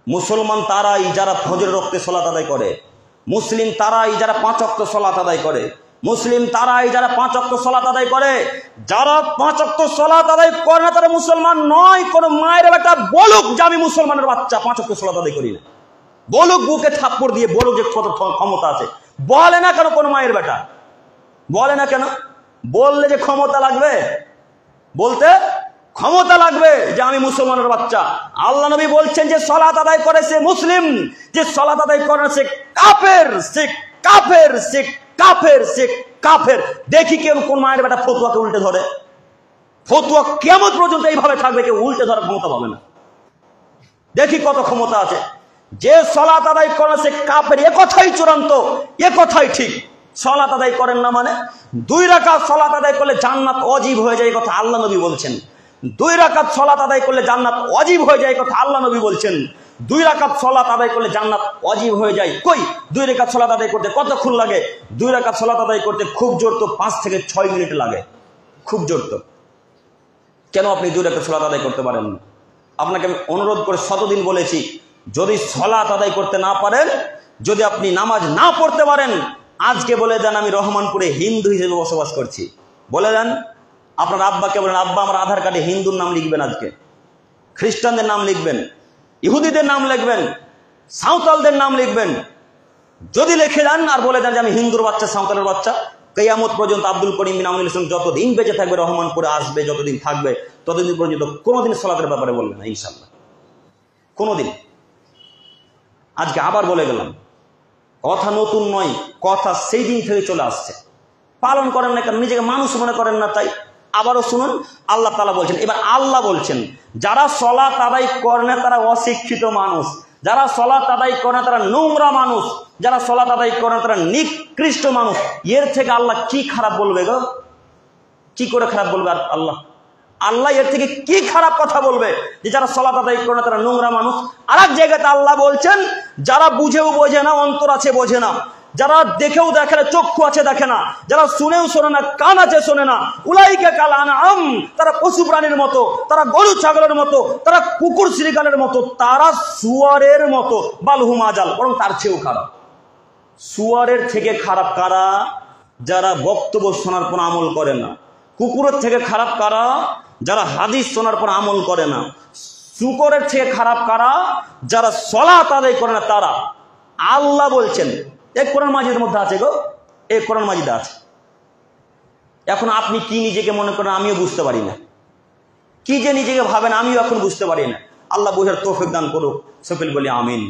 মুসলমান তারাই যারা ফজরের ওয়াক্তে সালাত আদায় করে, মুসলিম তারাই যারা 5 ওয়াক্ত সালাত আদায় করে, মুসলিম তারাই যারা 5 ওয়াক্ত সালাত আদায় করে। যারা 5 ওয়াক্ত সালাত আদায় করে না তারা মুসলমান নয়। কোন মায়ের বেটা বলুক যে আমি মুসলমানের বাচ্চা 5 ওয়াক্ত সালাত আদায় করি না, বলুক, বুকে থাপ্পড় দিয়ে বলুক যে কত ক্ষমতা আছে। বলে না কেন কোন মায়ের বেটা? বলে না কেন? বললে যে ক্ষমতা লাগবে, বলতে ক্ষমতা লাগবে যে আমি মুসলমানের বাচ্চা। আল্লাহ নবী বলছেন যে সালাত আদায় করে সে মুসলিম, যে সালাত আদায় করে সে কাফের, সে কাফের, সে কাফের, সে কাফের। দেখি কেউ কোন মায়ের বেটা ফতোয়াকে উল্টে ধরে। ফতোয়া কিয়ামত পর্যন্ত এইভাবে থাকবে, কেউ উল্টে ধরার ক্ষমতা পাবে না। দেখি কত ক্ষমতা আছে। যে সালাত আদায় করে সে কাফের, এ কথাই চূড়ান্ত, এ কথাই ঠিক। সালাত আদায় করেন না মানে 2 রাকাত সালাত আদায় করলে জান্নাত ওয়াজিব হয়ে যায়, এই কথা আল্লাহ নবী বলছেন। 2 রাকাত সালাত আদায় করলে জান্নাত ওয়াজিব হয়ে যায়, এই কথা আল্লাহ নবী বলছেন। 2 রাকাত সালাত আদায় করলে জান্নাত ওয়াজিব হয়ে যায়। কই 2 রাকাত সালাত আদায় করতে কতক্ষণ লাগে? 2 রাকাত সালাত আদায় করতে খুব জোর তো 5 থেকে 6 মিনিট লাগে, খুব জোর তো। কেন আপনি 2 রাকাত সালাত আদায় করতে পারেন না? আপনাকে আমি অনুরোধ করে শতদিন বলেছি, যদি সালাত আদায় করতে না পারেন, যদি আপনি নামাজ না পড়তে পারেন, আজকে বলে দেন আমি রহমানপুরে হিন্দু হিসেবে বসবাস করছি। বলে দেন, আপনার আব্বাকে বলেন, আব্বা আমার আধার কার্ডে হিন্দুর নাম লিখবেন, আজকে খ্রিস্টানদের নাম লিখবেন, ইহুদিদের নাম লিখবেন, সাঁওতালদের নাম লিখবেন। যদি লিখে দেন আর বলে দেন যে আমি হিন্দুর বাচ্চা, সাঁওতালের বাচ্চা, কিয়ামত পর্যন্ত আব্দুল করিম বিন আমিনুল ইসলাম যতদিন বেঁচে থাকবে, রহমানপুরে আসবে, যতদিন থাকবে ততদিন পর্যন্ত কোনোদিন সালাতের ব্যাপারে বলবে না, ইনশাল্লাহ, কোনোদিন। আজকে আবার বলে গেলাম, কথা নতুন নয়, কথা সেই দিন থেকে চলে আসছে। পালন করেন না কেন? নিজেকে মানুষ মনে করেন না তাই। আবারও শুনুন, আল্লাহ তাআলা বলছেন, এবার আল্লাহ বলছেন, যারা সালাত আদায় করে না তারা অশিক্ষিত মানুষ, যারা সালাত আদায় করে না তারা নোংরা মানুষ, যারা সালাত আদায় করে না তারা নিকৃষ্ট মানুষ। এর থেকে আল্লাহ কি খারাপ বলবে গো? কি করে খারাপ বলবে আল্লাহ? আল্লাহ এর থেকে কি খারাপ কথা বলবে যে যারা সালাত আদায় করে না তারা নোংরা মানুষ? আর এক জায়গাতে আল্লাহ বলছেন, যারা বুঝেও বোঝে না, অন্তর আছে বোঝে না, যারা দেখেও দেখে না, চক্ষু আছে দেখে না, যারা শুনেও শোনে না, কান আছে শোনে না, উলাইকা কাল আনআম, তারা পশু প্রাণীর মতো, তারা গরু ছাগলের মতো, তারা কুকুর শ্রীকালের মতো, তারা শুয়ারের মতো, বালহুম আজাল, বরং তার চেয়েও খারাপ। শুয়ারের থেকে খারাপ কারা? যারা বক্তব্য শোনার পর আমল করে না। কুকুরের থেকে খারাপ কারা? যারা হাদিস শোনার পর আমল করে না। শুকরের থেকে খারাপ কারা? যারা সালাত আদায় করে না তারা। আল্লাহ বলছেন, এই কোরআন মাজিদের মধ্যে আছে গো, এই কোরআন মাজিদে আছে। এখন আপনি কি নিজেকে মনে করেন আমিও বুঝতে পারি না, কি যে নিজেকে ভাবেন আমিও এখন বুঝতে পারি না। আল্লাহ বুঝার তৌফিক দান করুক, সকলে বলি আমিন।